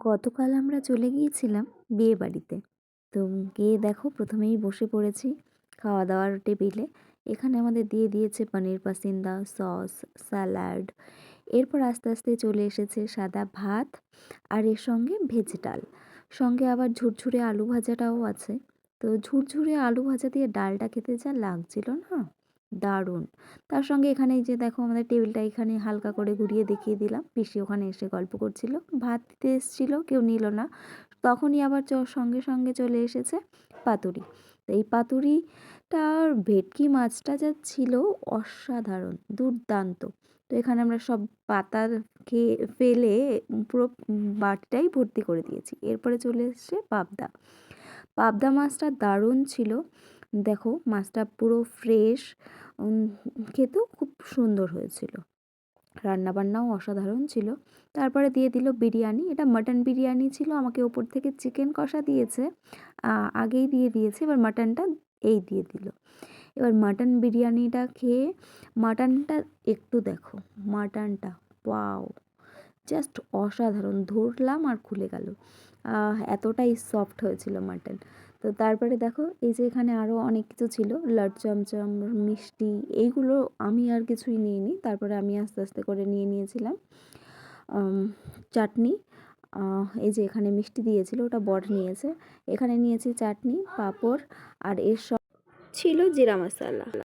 গতকাল আমরা চলে গিয়েছিলাম বিয়ে বাড়িতে। তো গিয়ে দেখো প্রথমেই বসে পড়েছি খাওয়া দাওয়ার টেবিলে। এখানে আমাদের দিয়ে দিয়েছে পনির পাসিন্দা, সস, স্যালাড। এরপর আস্তে আস্তে চলে এসেছে সাদা ভাত আর এর সঙ্গে ভেজ ডাল। সঙ্গে আবার ঝুরঝুরে আলু ভাজাটাও আছে। তো ঝুরঝুরে আলু ভাজা দিয়ে ডালটা খেতে যা লাগছিল না, দারুণ। তার সঙ্গে এখানে এই যে দেখো আমাদের টেবিলটা এখানে হালকা করে ঘুরিয়ে দেখিয়ে দিলাম। পিসি ওখানে এসে গল্প করছিল, ভাত দিতে এসেছিল, কেউ নিল না। তখনই আবার সঙ্গে সঙ্গে চলে এসেছে পাতুরি। তো এই পাতুরিটার ভেটকি মাছটা যা ছিল অসাধারণ, দুর্দান্ত। তো এখানে আমরা সব পাতা খেয়ে ফেলে পুরো বাটিটাই ভর্তি করে দিয়েছি। এরপরে চলে এসছে পাবদা। পাবদা মাছটা দারুণ ছিল। দেখো মাছটা পুরো ফ্রেশ, খেতেও খুব সুন্দর হয়েছিল। রান্নাবান্নাও অসাধারণ ছিল। তারপরে দিয়ে দিল বিরিয়ানি। এটা মাটন বিরিয়ানি ছিল, আমাকে ওপর থেকে চিকেন কষা দিয়েছে, আগেই দিয়ে দিয়েছে, এবার মাটনটা এই দিয়ে দিল। এবার মাটন বিরিয়ানিটা খেয়ে মাটনটা একটু দেখো, মাটনটা ওয়াও, জাস্ট অসাধারণ। ধরলাম আর খুলে গেল, এতটাই সফট হয়েছিল মাটন। তো তারপরে দেখো এই যে এখানে আরও অনেক কিছু ছিল, লাড চমচম, মিষ্টি, এইগুলো আমি আর কিছুই নিইনি। তারপরে আমি আস্তে আস্তে করে নিয়ে নিয়েছিলাম চাটনি। এই যে এখানে মিষ্টি দিয়েছিল, ওটা বর নিয়েছে। এখানে নিয়েছি চাটনি, পাঁপড়, আর এর সব ছিল জিরা মশলা।